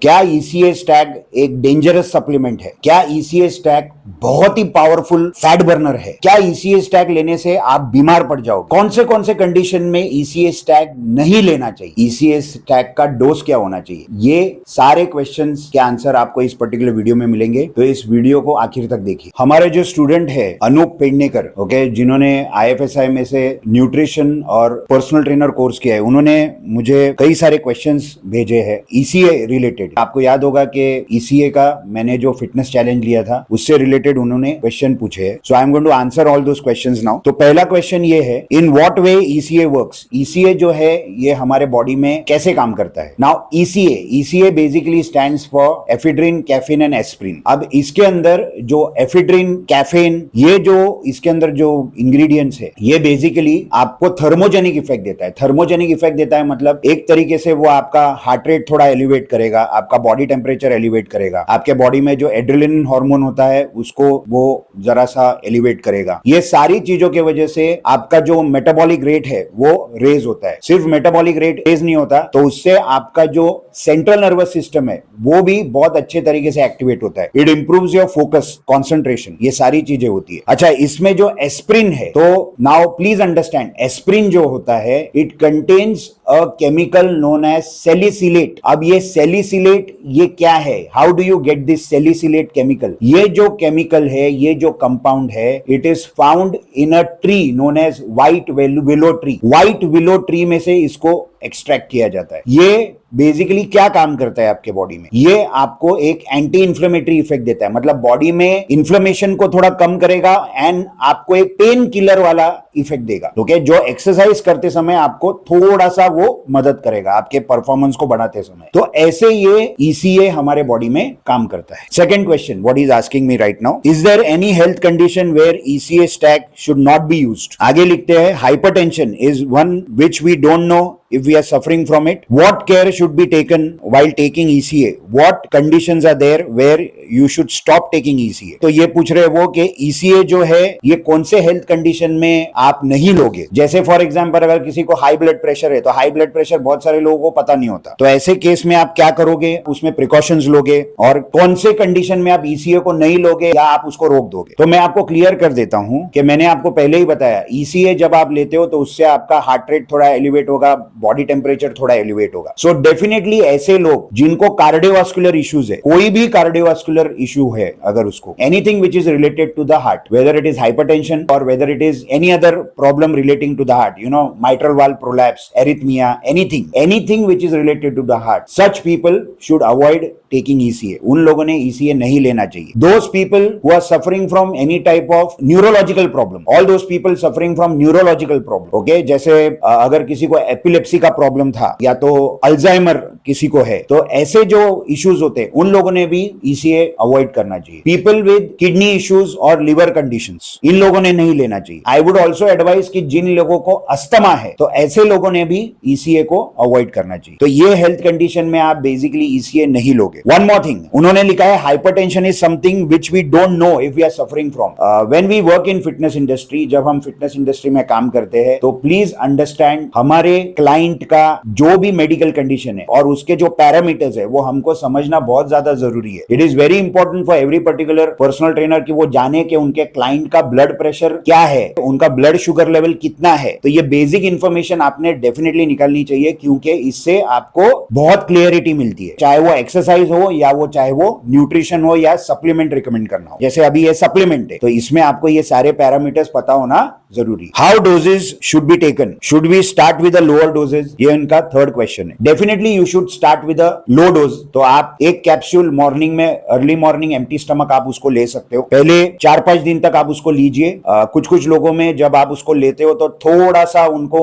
क्या ECA Stag एक dangerous supplement है? क्या ईसीए स्टैग बहुत ही पावरफुल फैट बर्नर है? क्या ईसीए स्टैग लेने से आप बीमार पड़ जाओगे? कौन से कंडीशन में ईसीए स्टैग नहीं लेना चाहिए? ईसीए स्टैग का डोज क्या होना चाहिए? ये सारे क्वेश्चंस के आंसर आपको इस पर्टिकुलर वीडियो में मिलेंगे, तो इस वीडियो को आखिर तक देखिए। हमारे जो स्टूडेंट है अनूप पेडनेकर, ओके, जिन्होंने आईएफएसआई में से न्यूट्रिशन और पर्सनल ट्रेनर कोर्स किया है, उन्होंने मुझे कई सारे क्वेश्चंस भेजे हैं ईसीए रिलेटेड। आपको याद होगा कि ईसीए का मैंने जो फिटनेस चैलेंज लिया था उससे रिलेटेड उन्होंने क्वेश्चन पूछे हैं। So I am going to answer all those questions now. तो पहला क्वेश्चन ये है, in what way ECA works? ECA जो है ये हमारे बॉडी में कैसे काम करता है? Now ECA basically stands for ephedrine, caffeine and aspirin. अब इसके अंदर जो एफिड्रिन, कैफीन, ये जो इसके अंदर जो इंग्रेडिएंट्स है, ये बेसिकली आपको थर्मोजेनिक इफेक्ट देता है। थर्मोजेनिक इफेक्ट देता है मतलब एक तरीके से वो आपका हार्ट रेट थोड़ा एलिवेट करेगा, आपका बॉडी टेम्परेचर एलिवेट करेगा, आपके बॉडी में जो एड्रेनलिन हार्मोन होता है उसको वो जरा सा एलिवेट करेगा। ये सारी चीजों की वजह से आपका जो मेटाबॉलिक रेट है वो रेज होता है। सिर्फ मेटाबॉलिक रेट रेज नहीं होता, तो उससे आपका जो सेंट्रल नर्वस सिस्टम है वो भी बहुत अच्छे तरीके से एक्टिवेट होता है। It improves your focus, concentration, ये सारी चीजें होती है। अच्छा, इसमें जो एस्प्रिन है, तो नाउ प्लीज अंडरस्टैंड, एस्प्रिन जो होता है it contains a chemical known as salicylate. अब ये सैलिसिलेट ये क्या है? How do you get this salicylate chemical? ये जो केमिकल है, ये जो कंपाउंड है, it is found in a tree known as white willow tree. White willow tree में से इसको एक्सट्रैक्ट किया जाता है। ये बेसिकली क्या काम करता है आपके बॉडी में? ये आपको एक एंटी इंफ्लेमेटरी इफेक्ट देता है, मतलब बॉडी में इंफ्लेमेशन को थोड़ा कम करेगा एंड आपको एक पेन किलर वाला इफेक्ट देगा। ओके, जो एक्सरसाइज करते समय आपको थोड़ा सा वो मदद करेगा आपके परफॉर्मेंस को बढ़ाते समय। तो ऐसे ये ईसीए हमारे बॉडी में काम करता है। Second question what is asking me right now, is there any health condition where ECA stack should not be used? आगे लिखते हैं, hypertension is one which we don't know if we are suffering from it. What care should be taken while taking ECA? What conditions are there where you should stop taking ECA? तो ये पूछ रहे वो कि ECA जो है ये कौन से हेल्थ कंडीशन में आप नहीं लोगे। जैसे फॉर एग्जांपल अगर किसी को हाई ब्लड प्रेशर है, तो हाई ब्लड प्रेशर बहुत सारे लोगों को पता नहीं होता, तो ऐसे केस में आप क्या करोगे, उसमें प्रिकॉशंस लोगे, और कौन से कंडीशन में आप ECA को नहीं लोगे या आप उसको रोक दोगे। तो मैं आपको क्लियर कर देता हूं कि मैंने आपको पहले ही बताया, ECA जब आप लेते हो तो उससे आपका हार्ट रेट थोड़ा एलिवेट होगा, बॉडी टेम्परेचर थोड़ा एलिवेट होगा। सो डेफिनेटली ऐसे लोग जिनको कार्डियोवास्कुलर इश्यूज है, कोई भी कार्डियोवास्कुलर इश्यू है, अगर उसको anything which is related to the heart, whether it is hypertension और whether it is any other problem relating to the heart, you know, mitral valve prolapse, arrhythmia, anything which is related to the heart, such people should avoid taking ECA. उन लोगों ने ECA नहीं लेना चाहिए. Those people who are suffering from any type of neurological problem, all those people suffering from neurological problem, okay, जैसे अगर किसी को एपिलेप्सी का प्रॉब्लम था या तो अल्जाइमर किसी को है, तो ऐसे जो इश्यूज होते हैं उन लोगों ने भी ECA अवॉइड करना चाहिए. पीपल विद किडनी इश्यूज और लिवर कंडीशंस, इन लोगों ने नहीं लेना चाहिए. आई वुड ऑल्सो एडवाइज कि जिन लोगों को अस्थमा है तो ऐसे लोगों ने भी ECA को अवॉइड करना चाहिए. तो ये हेल्थ कंडीशन में आप बेसिकली ECA नहीं लोगे. वन मोर थिंग, उन्होंने लिखा है hypertension is something which we don't know if we are suffering from. When we work in fitness industry, जब हम फिटनेस इंडस्ट्री में काम करते हैं तो प्लीज अंडरस्टैंड हमारे क्लाइंट का जो भी मेडिकल कंडीशन है और उसके जो पैरामीटर्स है वो हमको समझना बहुत ज्यादा जरूरी है. It is very important for every particular personal trainer कि वो जाने कि उनके क्लाइंट का ब्लड प्रेशर क्या है, उनका ब्लड शुगर लेवल कितना है. तो ये बेसिक इंफॉर्मेशन आपने डेफिनेटली निकालनी चाहिए, क्योंकि इससे आपको बहुत क्लियरिटी मिलती है, चाहे वो एक्सरसाइज हो या वो चाहे वो न्यूट्रिशन हो या सप्लीमेंट रिकमेंड करना हो. जैसे अभी ये सप्लीमेंट है तो इसमें आपको ये सारे पैरामीटर्स पता होना जरूरी. How doses should be taken? Should we start with lower doses? ये इनका थर्ड क्वेश्चन है. Definitely you should start with low dose. तो आप एक कैप्सूल मॉर्निंग में, अर्ली मॉर्निंग एम्प्टी स्टमक आप उसको ले सकते हो. पहले 4-5 दिन तक आप उसको लीजिए. कुछ लोगों में जब आप उसको लेते हो तो थोड़ा सा उनको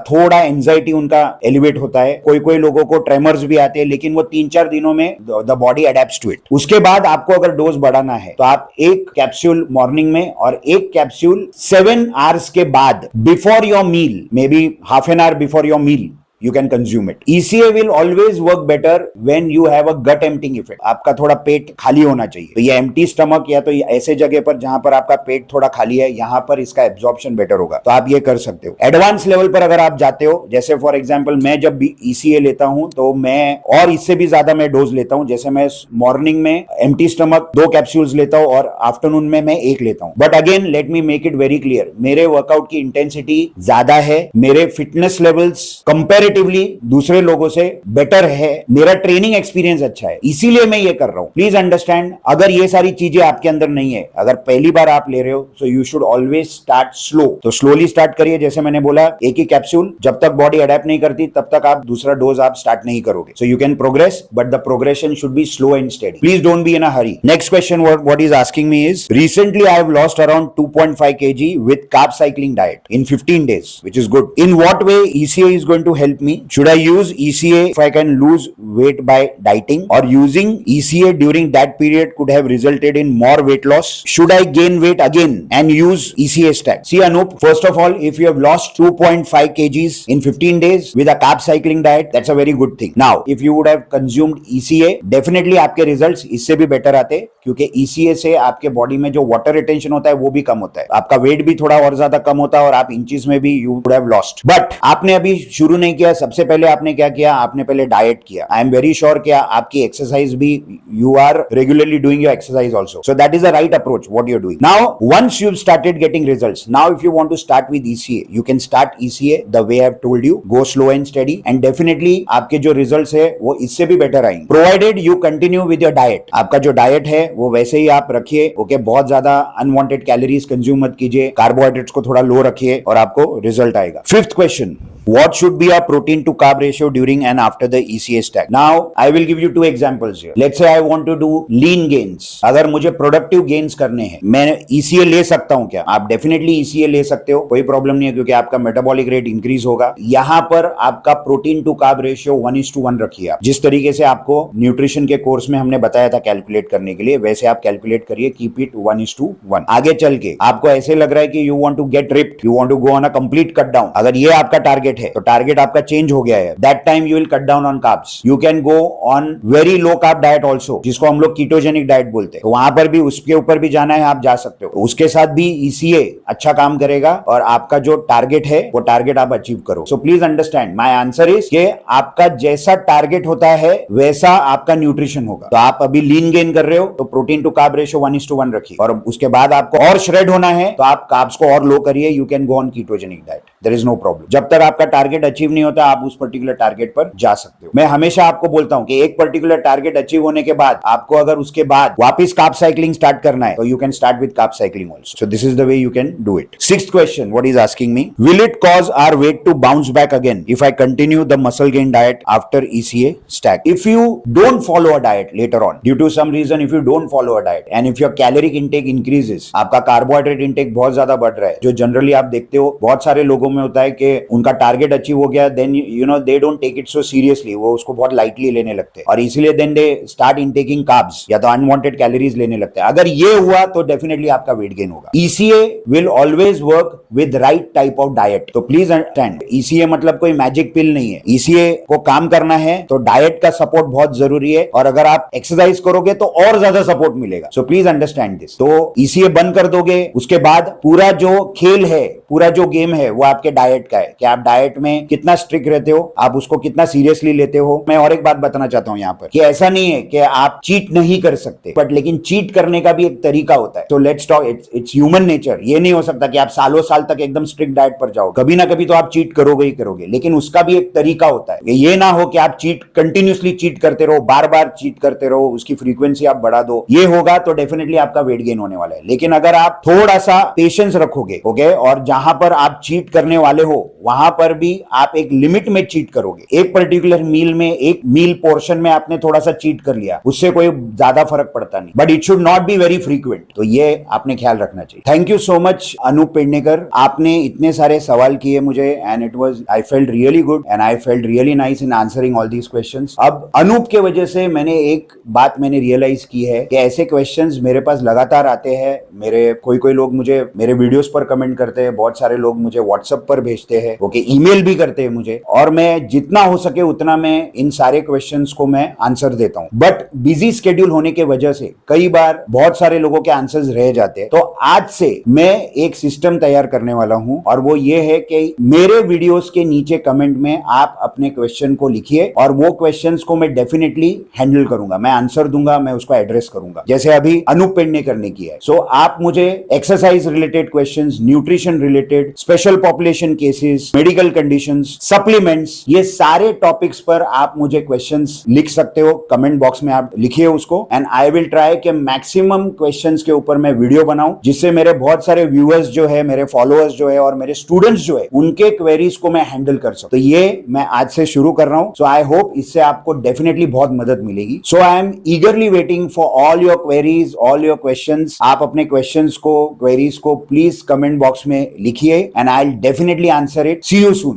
थोड़ा एंजाइटी उनका एलिवेट होता है, कोई लोगों को ट्रेमर्स भी आते हैं, लेकिन वो 3-4 दिनों में द बॉडी अडेप्ट्स टू इट. उसके बाद आपको अगर डोज बढ़ाना है तो आप एक कैप्सूल मॉर्निंग में और एक कैप्सूल 7 आवर्स के बाद, before your meal, may be half an hour before your meal you can consume it. ECA will always work better when you have a gut emptying effect. आपका थोड़ा पेट खाली होना चाहिए, तो ये empty stomach या तो ऐसे जगह पर जहां पर आपका पेट थोड़ा खाली है, यहां पर इसका एब्जॉर्प्शन बेटर होगा, तो आप ये कर सकते हो। एडवांस लेवल पर अगर आप जाते हो, जैसे फॉर एग्जांपल मैं जब भी ECA लेता हूं तो मैं और इससे भी ज्यादा मैं डोज लेता हूं, जैसे मैं मॉर्निंग में एम्प्टी स्टमक 2 कैप्सूल्स लेता हूं और आफ्टरनून में मैं 1 लेता हूं। But again let me make it very clear, मेरे वर्कआउट की इंटेंसिटी ज्यादा है, मेरे फिटनेस लेवल्स कंपैरेटिवली दूसरे लोगों से बेटर है, मेरा ट्रेनिंग एक्सपीरियंस अच्छा है, इसीलिए मैं ये कर रहा हूं। प्लीज अंडरस्टैंड, अगर ये सारी चीजें आपके अंदर नहीं है, अगर पहली बार आप ले रहे हो, so you should always start slow. तो स्लोली स्टार्ट करिए, जैसे मैंने बोला 1 ही कैप्सूल, जब तक बॉडी अडेप्ट नहीं करती तब तक आप दूसरा डोज आप स्टार्ट नहीं करोगे। So you can progress, but the progression should be slow and steady. Please don't be in a hurry. Next question what he's asking me is, recently I have lost around 2.5 kg with carb cycling diet in 15 days, which is good. In what way ECA is going to help me? Should I use ECA if I can lose weight by dieting, or using ECA during that period could have resulted in more weight loss? Should I gain weight again and use ECA stack? See Anup, first of all, if you have lost 2.5 kgs in 15 days with a carb cycling diet, that's a very good thing. Now, if you would have consumed ECA, definitely आपके results इससे भी better आते, क्योंकि ECA से आपके body में जो water retention होता है वो भी कम होता है, आपका वेट भी थोड़ा और ज्यादा कम होता है और आप इंचेस में भी you would have lost. But आपने अभी शुरू नहीं किया, सबसे पहले आपने क्या किया, आपने पहले डाइट किया। आई एम वेरी श्योर कि आपकी एक्सरसाइज भी, you are regularly doing your exercise also, so that is the right approach what you are doing. Now once you started getting results, now if you want to start with ECA, you can start ECA the way I have told you, go slow and steady, and definitely आपके जो results है वो इससे भी better आएंगे, provided you continue with your diet. आपका जो diet है वो वैसे ही आप रखिए, ओके, बहुत ज्यादा अनवांटेड कैलोरीज कंज्यूम मत कीजिए, कार्बोहाइड्रेट्स को थोड़ा लो रखिए और आपको रिजल्ट आएगा। 5th question, what should be a protein to carb ratio during and after the ECA stack? Now I will give you 2 examples here. Let's say I want to do lean gains, अगर मुझे productive gains करने हैं, मैं ECA ले सकता हूं क्या? आप डेफिनेटली ECA ले सकते हो, कोई प्रॉब्लम नहीं है, क्योंकि आपका मेटाबॉलिक रेट इंक्रीज होगा। यहां पर आपका प्रोटीन टू कार्ब रेशियो 1:1 रखिए। आप जिस तरीके से आपको न्यूट्रिशन के कोर्स में हमने बताया था कैलकुलेट करने के लिए, वैसे आप कैलकुलेट करिए, कीप इट 1:1। आगे चल के आपको ऐसे लग रहा है कि you want to get ripped, you want to go on a complete cut down, अगर ये आपका टारगेट है तो टारगेट आपका चेंज हो गया है, that time you will cut down on carbs. You can go on very low carb diet also, जिसको हम लोग कीटोजेनिक डाइट बोलते हैं, तो वहां पर भी, उसके ऊपर भी जाना है, आप जा सकते हो। उसके साथ भी ECA अच्छा काम करेगा और आपका जो टारगेट है वो टारगेट आप अचीव करो। So please understand, my answer is कि आपका जैसा टारगेट होता है वैसा आपका न्यूट्रिशन होगा। तो आप अभी लीन गेन कर रहे हो तो प्रोटीन टू कार्ब रेशियो 1:1 रखिए, और उसके बाद आपको और श्रेड होना है तो आप कार्ब्स को और लो करिए, you can go on ketogenic diet, there is no problem. जब तक आपका टारगेट अचीव नहीं होता आप उस पर्टिकुलर टारगेट पर जा सकते हो। मैं हमेशा आपको बोलता हूं कि एक पर्टिकुलर टारगेट अचीव होने के बाद आपको अगर उसके बाद वापस कार्ब साइक्लिंग स्टार्ट करना है तो you can start with carb cycling also. So this is the way you can do it. 6th question, what is asking me, will it cause our weight to bounce back again if I continue the muscle gain diet after ECA stack? If you don't follow a diet later on, due to some reason, if you don't follow a diet and if your caloric intake increases, आपका carbohydrate intake बहुत ज्यादा बढ़ रहा है, जो generally आप देखते हो बहुत सारे लोगों में होता है कि उनका टारगेट अचीव हो गया, then you know they don't take it so seriously, वो उसको बहुत लाइटली लेने लगते हैं और इसीलिए then they start intaking carbs या तो अनवांटेड कैलोरीज लेने लगते हैं। अगर ये हुआ तो डेफिनेटली आपका वेट गेन होगा। ECA will always work with right type of diet, तो प्लीज अंडरस्टैंड, ECA मतलब कोई मैजिक पिल नहीं है। ECA को काम करना है तो डाइट का सपोर्ट बहुत जरूरी है, और अगर आप एक्सरसाइज करोगे तो और ज्यादा सपोर्ट मिलेगा। So please understand this. तो ECA बंद कर दोगे, उसके बाद पूरा जो खेल है, पूरा जो गेम है वो आपके डाइट का है कि आप डाइट में कितना स्ट्रिक्ट रहते हो, आप उसको कितना सीरियसली लेते हो। मैं और एक बात बताना चाहता हूं यहाँ पर कि ऐसा नहीं है कि आप चीट नहीं कर सकते, बट लेकिन चीट करने का भी एक तरीका होता है। तो let's talk, it's human nature. ये नहीं हो सकता कि आप सालों साल तक एकदम स्ट्रिक्ट डाइट पर जाओ, कभी ना कभी तो आप चीट करोगे ही करोगे, लेकिन उसका भी एक तरीका होता है। ये ना हो कि आप चीट कंटिन्यूसली चीट करते रहो, बार बार चीट करते रहो, उसकी फ्रीक्वेंसी आप बढ़ा दो, ये होगा तो डेफिनेटली आपका वेट गेन होने वाला है। लेकिन अगर आप थोड़ा सा पेशेंस रखोगे, ओके, और जहां पर आप चीट करने वाले हो वहां पर भी आप एक लिमिट में चीट करोगे। एक पर्टिकुलर मील में, एक मील पोर्शन में आपने थोड़ा सा चीट कर लिया, उससे कोई ज्यादा फर्क पड़ता नहीं, but it should not be very frequent. तो ये आपने ख्याल रखना चाहिए। Thank you so much Anoop Pednekar, आपने इतने सारे सवाल किए मुझे, and it was, I felt really good and I felt really nice in answering all these questions. अब अनूप के वजह से मैंने एक बात मैंने रियलाइज की है कि ऐसे क्वेश्चंस मेरे पास लगातार आते हैं। मेरे कोई लोग मुझे मेरे वीडियोस पर कमेंट करते हैं, बहुत सारे लोग मुझे व्हाट्सएप व्हाट्सएप पर भेजते हैं, ओके, ईमेल भी करते हैं मुझे, और मैं जितना हो सके उतना मैं इन सारे क्वेश्चंस को मैं आंसर देता हूं। बट बिजी स्केड्यूल होने के वजह से कई बार बहुत सारे लोगों के आंसर्स रह जाते हैं। तो आज से मैं एक सिस्टम तैयार करने वाला हूं, और वो ये है कि मेरे वीडियोस के नीचे कमेंट में आप अपने क्वेश्चन को लिखिए, और वो क्वेश्चंस को मैं डेफिनेटली हैंडल करूंगा, मैं आंसर दूंगा, मैं उसको एड्रेस करूंगा, जैसे अभी अनूप पेंड ने करने की है। सो आप मुझे exercise related questions, nutrition related, special population cases, medical conditions, supplements, ये सारे टॉपिक्स पर आप मुझे क्वेश्चंस लिख सकते हो। कमेंट बॉक्स में आप लिखिए उसको, एंड आई विल ट्राई कि मैक्सिमम क्वेश्चंस के ऊपर मैं वीडियो बनाऊं, जिससे मेरे बहुत सारे व्यूअर्स जो है, मेरे फॉलोअर्स जो है, और मेरे स्टूडेंट्स जो है, उनके क्वेरीज को मैं हैंडल कर सकूं। तो ये मैं आज से शुरू कर रहा हूं। सो आई होप इससे आपको डेफिनेटली बहुत मदद मिलेगी। So I am eagerly waiting for all your queries, all your questions. आप अपने क्वेश्चंस को, क्वेरीज को प्लीज कमेंट बॉक्स में लिखिए, and I will definitely answer it. See you soon.